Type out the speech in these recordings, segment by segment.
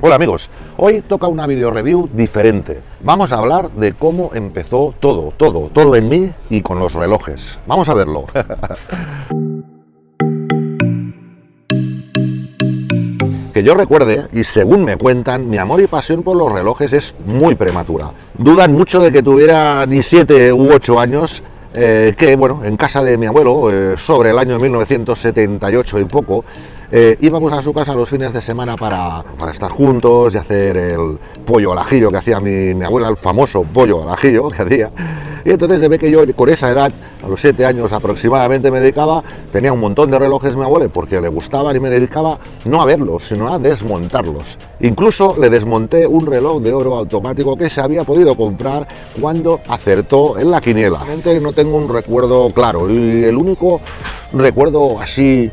Hola amigos, hoy toca una video review diferente. Vamos a hablar de cómo empezó todo en mí y con los relojes. Vamos a verlo. Que yo recuerde, y según me cuentan, mi amor y pasión por los relojes es muy prematura. Dudan mucho de que tuviera ni 7 u 8 años, que bueno, en casa de mi abuelo, sobre el año 1978 y poco, íbamos a su casa los fines de semana para estar juntos y hacer el pollo al ajillo que hacía mi abuela, el famoso pollo al ajillo que hacía. Y entonces se ve que yo con esa edad, a los 7 años aproximadamente, tenía un montón de relojes mi abuelo porque le gustaban y me dedicaba no a verlos, sino a desmontarlos. Incluso le desmonté un reloj de oro automático que se había podido comprar cuando acertó en la quiniela. Realmente no tengo un recuerdo claro y el único recuerdo así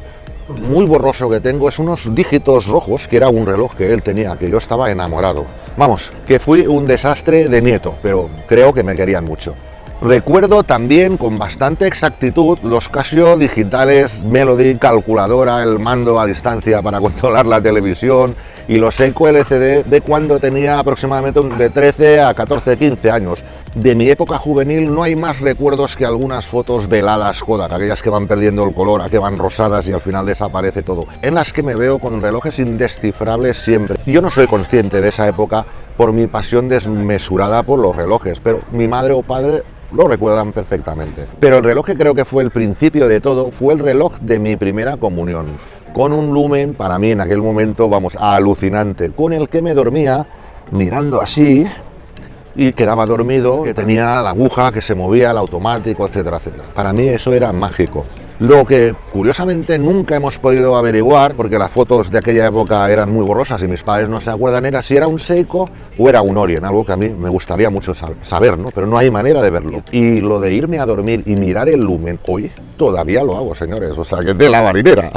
muy borroso que tengo es unos dígitos rojos, que era un reloj que él tenía, que yo estaba enamorado. Vamos, que fui un desastre de nieto, pero creo que me querían mucho. Recuerdo también con bastante exactitud los Casio digitales Melody, calculadora, el mando a distancia para controlar la televisión y los Seiko LCD de cuando tenía aproximadamente de 13 a 14, 15 años. De mi época juvenil no hay más recuerdos que algunas fotos veladas Kodak, aquellas que van perdiendo el color, que van rosadas y al final desaparece todo, en las que me veo con relojes indescifrables siempre. Yo no soy consciente de esa época por mi pasión desmesurada por los relojes, pero mi madre o padre lo recuerdan perfectamente. Pero el reloj que creo que fue el principio de todo fue el reloj de mi primera comunión, con un lumen para mí en aquel momento, vamos, alucinante, con el que me dormía mirando así y quedaba dormido, que tenía la aguja que se movía, el automático, etcétera, etcétera. Para mí eso era mágico. Lo que curiosamente nunca hemos podido averiguar, porque las fotos de aquella época eran muy borrosas y mis padres no se acuerdan, era si era un Seiko o era un Orient, algo que a mí me gustaría mucho saber, ¿no? Pero no hay manera de verlo. Y lo de irme a dormir y mirar el lumen, hoy todavía lo hago, señores, o sea, que de la marinera.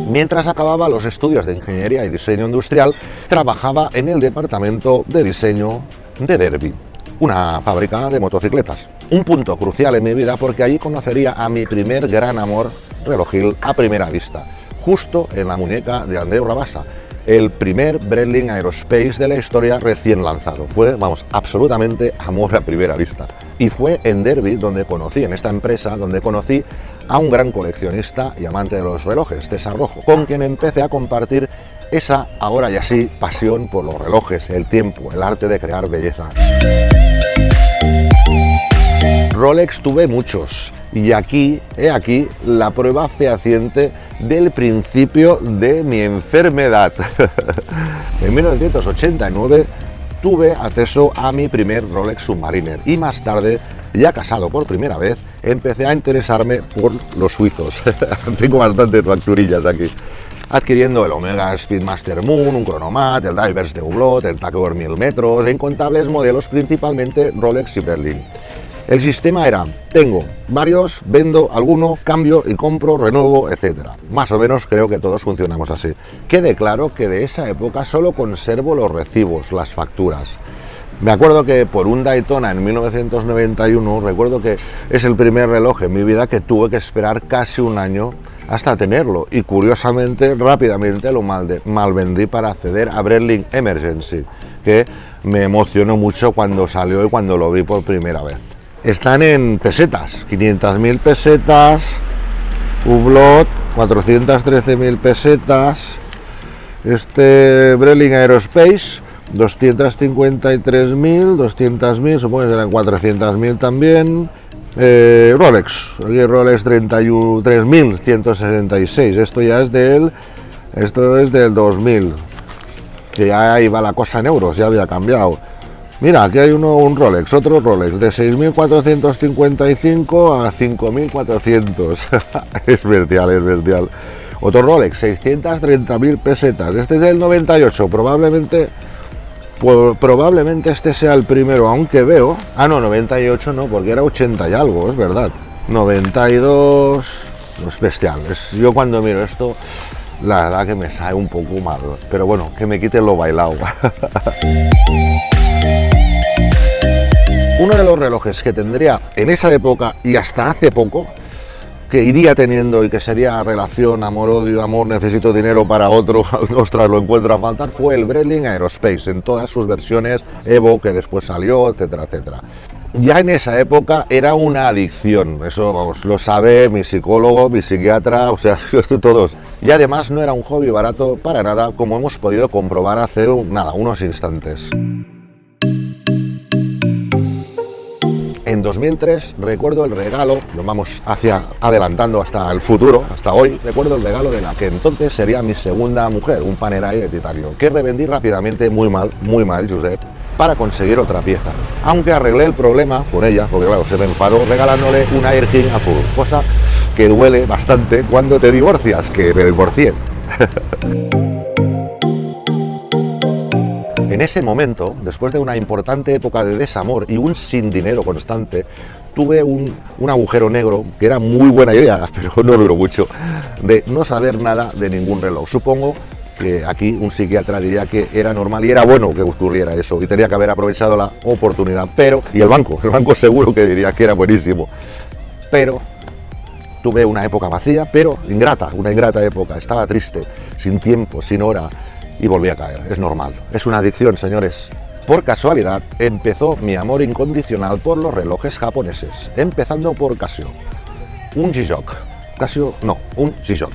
Mientras acababa los estudios de Ingeniería y Diseño Industrial, trabajaba en el departamento de diseño de Derby, una fábrica de motocicletas. Un punto crucial en mi vida porque allí conocería a mi primer gran amor relojil a primera vista, justo en la muñeca de Andreu Rabassa, el primer Breitling Aerospace de la historia recién lanzado. Fue, vamos, absolutamente amor a primera vista. Y fue en Derby donde conocí, en esta empresa, donde conocí a un gran coleccionista y amante de los relojes, César Rojo, con quien empecé a compartir esa, ahora ya sí, pasión por los relojes, el tiempo, el arte de crear belleza. Rolex tuve muchos y he aquí la prueba fehaciente del principio de mi enfermedad. En 1989 tuve acceso a mi primer Rolex Submariner y más tarde, ya casado por primera vez, empecé a interesarme por los suizos. Tengo bastantes facturillas aquí. Adquiriendo el Omega Speedmaster Moon, un Chronomat, el Divers de Hublot, el Tag Heuer 1000 metros, e incontables modelos, principalmente Rolex y Breitling. El sistema era, tengo varios, vendo alguno, cambio y compro, renuevo, etc. Más o menos creo que todos funcionamos así. Quede claro que de esa época solo conservo los recibos, las facturas. Me acuerdo que por un Daytona en 1991, recuerdo que es el primer reloj en mi vida que tuve que esperar casi un año hasta tenerlo y curiosamente rápidamente lo malvendí para acceder a Breitling Emergency, que me emocionó mucho cuando salió y cuando lo vi por primera vez. Están en pesetas, 500.000 pesetas, Hublot 413.000 pesetas, este Breitling Aerospace 253.000, 200.000, supongo que serán 400.000 también. Rolex, aquí Rolex 33.166, esto es del 2000, que ya iba la cosa en euros, ya había cambiado. Mira, aquí hay un Rolex, otro Rolex, de 6.455 a 5.400, es bestial. Otro Rolex, 630.000 pesetas, este es del 98, probablemente este sea el primero, aunque veo... Ah, no, 98 no, porque era 80 y algo, es verdad. 92... Es bestial. Yo cuando miro esto, la verdad que me sale un poco mal. Pero bueno, que me quiten lo bailado. Uno de los relojes que tendría en esa época y hasta hace poco, que iría teniendo y que sería relación amor-odio, amor necesito dinero para otro, ostras, lo encuentro a faltar, fue el Breitling Aerospace en todas sus versiones, Evo, que después salió, etcétera, etcétera. Ya en esa época era una adicción, eso vamos, lo sabe mi psicólogo, mi psiquiatra, o sea, todos. Y además no era un hobby barato para nada, como hemos podido comprobar hace unos instantes. En 2003 recuerdo el regalo, nos vamos adelantando hasta el futuro, hasta hoy, recuerdo el regalo de la que entonces sería mi segunda mujer, un Panerai de titanio, que revendí rápidamente, muy mal, Josep, para conseguir otra pieza. Aunque arreglé el problema con ella, porque claro, se me enfadó, regalándole una Air King azul, cosa que duele bastante cuando te divorcias, que me divorcié. En ese momento, después de una importante época de desamor y un sin dinero constante, tuve un agujero negro, que era muy buena idea, pero no duró mucho, de no saber nada de ningún reloj. Supongo que aquí un psiquiatra diría que era normal y era bueno que ocurriera eso, y tenía que haber aprovechado la oportunidad, y el banco seguro que diría que era buenísimo, pero tuve una época vacía, pero una ingrata época, estaba triste, sin tiempo, sin hora, y volví a caer, es normal, es una adicción, señores. Por casualidad, empezó mi amor incondicional por los relojes japoneses, empezando por Casio, un G-Shock, un G-Shock,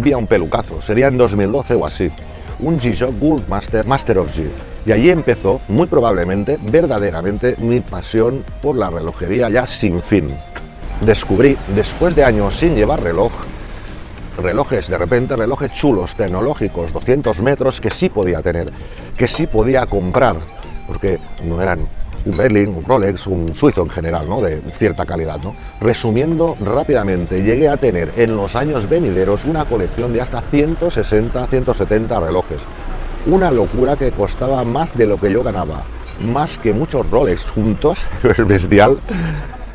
vi a un pelucazo, sería en 2012 o así, un G-Shock Gulf Master of G, y allí empezó, muy probablemente, verdaderamente, mi pasión por la relojería ya sin fin. Descubrí, después de años sin llevar relojes chulos, tecnológicos, 200 metros, que sí podía tener, que sí podía comprar, porque no eran un Breitling, un Rolex, un suizo en general, ¿no?, de cierta calidad, ¿no? Resumiendo rápidamente, llegué a tener en los años venideros una colección de hasta 160, 170 relojes. Una locura que costaba más de lo que yo ganaba, más que muchos Rolex juntos, es bestial.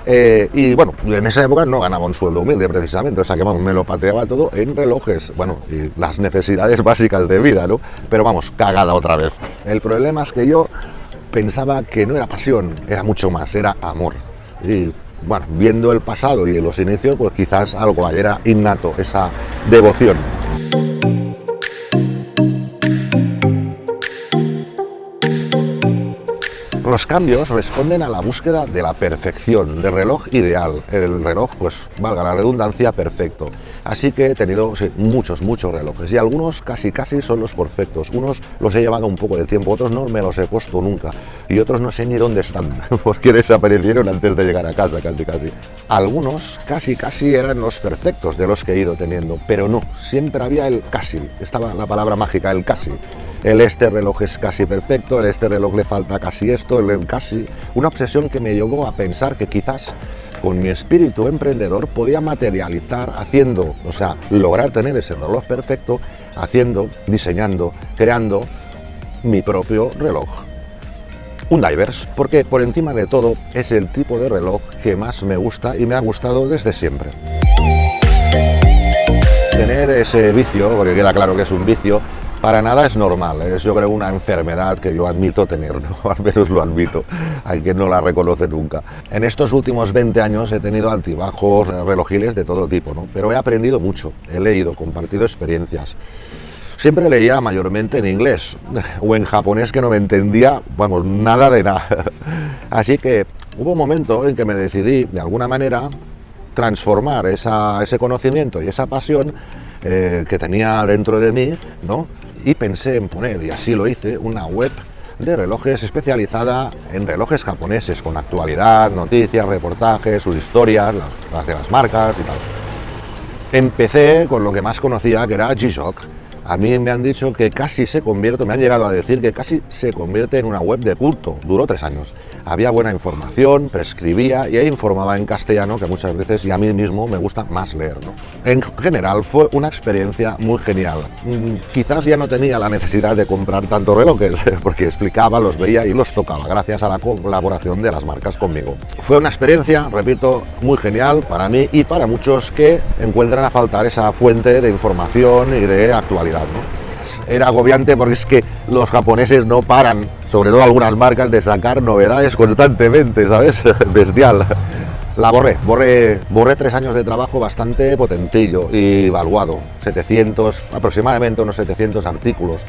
Y bueno, en esa época no ganaba un sueldo humilde precisamente, o sea que vamos, me lo pateaba todo en relojes, bueno, y las necesidades básicas de vida, ¿no? Pero vamos, cagada otra vez. El problema es que yo pensaba que no era pasión, era mucho más, era amor. Y bueno, viendo el pasado y los inicios, pues quizás algo era innato, esa devoción. Los cambios responden a la búsqueda de la perfección, del reloj ideal, el reloj, pues valga la redundancia, perfecto. Así que he tenido muchos relojes y algunos casi son los perfectos. Unos los he llevado un poco de tiempo, otros no me los he puesto nunca y otros no sé ni dónde están porque desaparecieron antes de llegar a casa casi. Algunos casi eran los perfectos de los que he ido teniendo, pero no, siempre había el casi, estaba la palabra mágica, el casi. Este reloj es casi perfecto, este reloj le falta casi esto, el casi. Una obsesión que me llevó a pensar que quizás con mi espíritu emprendedor podía materializar haciendo, o sea, lograr tener ese reloj perfecto, haciendo, diseñando, creando mi propio reloj. Un Divers, porque por encima de todo es el tipo de reloj que más me gusta y me ha gustado desde siempre. Tener ese vicio, porque queda claro que es un vicio, para nada es normal, es yo creo una enfermedad que yo admito tener, ¿no? Al menos lo admito, hay quien no la reconoce nunca. En estos últimos 20 años he tenido altibajos relojiles de todo tipo, ¿no? Pero he aprendido mucho, he leído, compartido experiencias. Siempre leía mayormente en inglés o en japonés que no me entendía, vamos, nada de nada. Así que hubo un momento en que me decidí, de alguna manera, transformar ese conocimiento y esa pasión que tenía dentro de mí, ¿no? Y pensé en poner, y así lo hice, una web de relojes especializada en relojes japoneses, con actualidad, noticias, reportajes, sus historias, las de las marcas y tal. Empecé con lo que más conocía, que era G-Shock. A mí me han dicho que casi se convierte, me han llegado a decir que casi se convierte en una web de culto. Duró 3 años. Había buena información, prescribía y informaba en castellano, que muchas veces, y a mí mismo, me gusta más leer, ¿no? En general fue una experiencia muy genial. Quizás ya no tenía la necesidad de comprar tantos relojes, porque explicaba, los veía y los tocaba, gracias a la colaboración de las marcas conmigo. Fue una experiencia, repito, muy genial para mí y para muchos que encuentran a faltar esa fuente de información y de actualidad, ¿no? Era agobiante porque es que los japoneses no paran, sobre todo algunas marcas, de sacar novedades constantemente, ¿sabes? Bestial. La borré 3 años de trabajo bastante potentillo y valuado, 700, aproximadamente unos 700 artículos.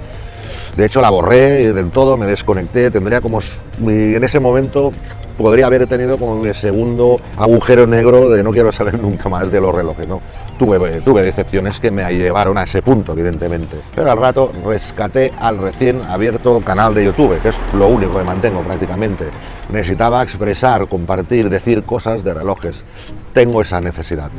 De hecho la borré del todo, me desconecté, tendría como, en ese momento podría haber tenido como mi segundo agujero negro de no quiero saber nunca más de los relojes, ¿no? Tuve decepciones que me llevaron a ese punto, evidentemente. Pero al rato rescaté al recién abierto canal de YouTube, que es lo único que mantengo prácticamente. Necesitaba expresar, compartir, decir cosas de relojes. Tengo esa necesidad.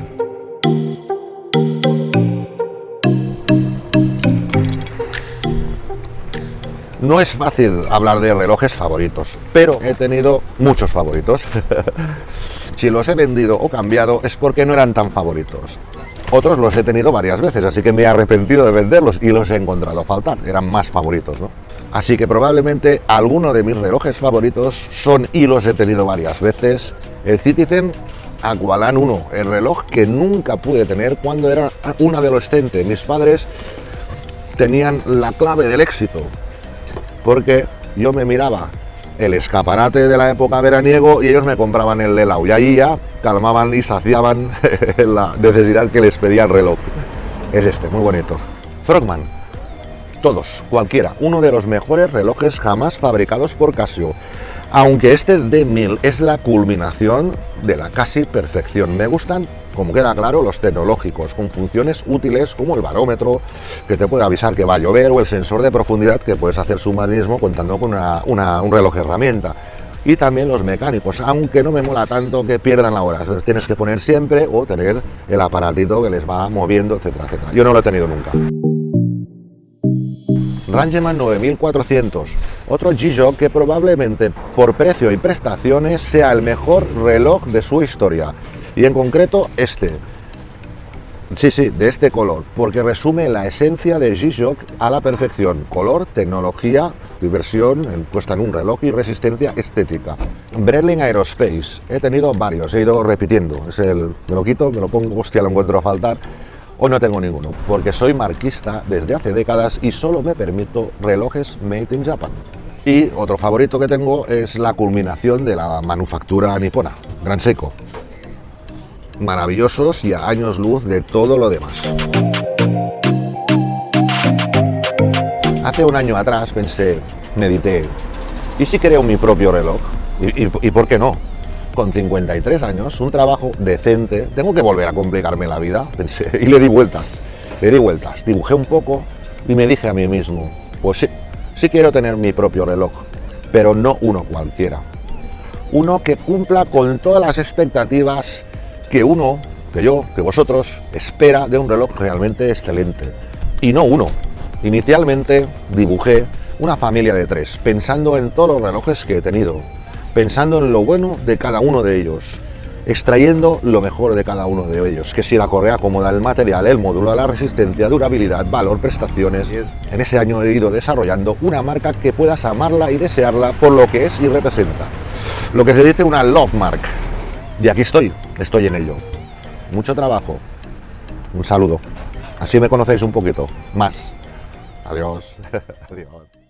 No es fácil hablar de relojes favoritos, pero he tenido muchos favoritos. Si los he vendido o cambiado es porque no eran tan favoritos. Otros los he tenido varias veces, así que me he arrepentido de venderlos y los he encontrado faltar, eran más favoritos, ¿no? Así que probablemente alguno de mis relojes favoritos son, y los he tenido varias veces, el Citizen Aqualan 1, el reloj que nunca pude tener cuando era un adolescente. Mis padres tenían la clave del éxito, porque yo me miraba el escaparate de la época veraniego y ellos me compraban el helado y ahí ya calmaban y saciaban la necesidad que les pedía el reloj. Es este, muy bonito. Frogman, todos, cualquiera, uno de los mejores relojes jamás fabricados por Casio, aunque este D1000 es la culminación de la casi perfección. Me gustan, como queda claro, los tecnológicos, con funciones útiles como el barómetro, que te puede avisar que va a llover, o el sensor de profundidad, que puedes hacer submarinismo contando con un reloj herramienta. Y también los mecánicos, aunque no me mola tanto que pierdan la hora. Los tienes que poner siempre o tener el aparatito que les va moviendo, etcétera, etcétera. Yo no lo he tenido nunca. Rangeman 9400, otro G-Shock que probablemente por precio y prestaciones sea el mejor reloj de su historia. Y en concreto este, sí, de este color, porque resume la esencia de G-Shock a la perfección: color, tecnología, diversión puesta en un reloj y resistencia estética. Breitling Aerospace, he tenido varios, he ido repitiendo, me lo quito, me lo pongo, hostia, lo encuentro a faltar. Hoy no tengo ninguno, porque soy marquista desde hace décadas y solo me permito relojes made in Japan. Y otro favorito que tengo es la culminación de la manufactura nipona, Gran Seiko. Maravillosos y a años luz de todo lo demás. Hace un año atrás pensé, medité, ¿y si creo mi propio reloj? ¿Y por qué no? Con 53 años, un trabajo decente, tengo que volver a complicarme la vida, pensé, y le di vueltas, dibujé un poco y me dije a mí mismo, pues sí quiero tener mi propio reloj, pero no uno cualquiera, uno que cumpla con todas las expectativas que uno, que yo, que vosotros, espera de un reloj realmente excelente, y no uno. Inicialmente dibujé una familia de 3, pensando en todos los relojes que he tenido, pensando en lo bueno de cada uno de ellos, extrayendo lo mejor de cada uno de ellos, que si la correa cómoda, el material, el módulo, la resistencia, durabilidad, valor, prestaciones. En ese año he ido desarrollando una marca que puedas amarla y desearla por lo que es y representa. Lo que se dice una love mark. Y aquí estoy en ello. Mucho trabajo. Un saludo. Así me conocéis un poquito más. Adiós. Adiós.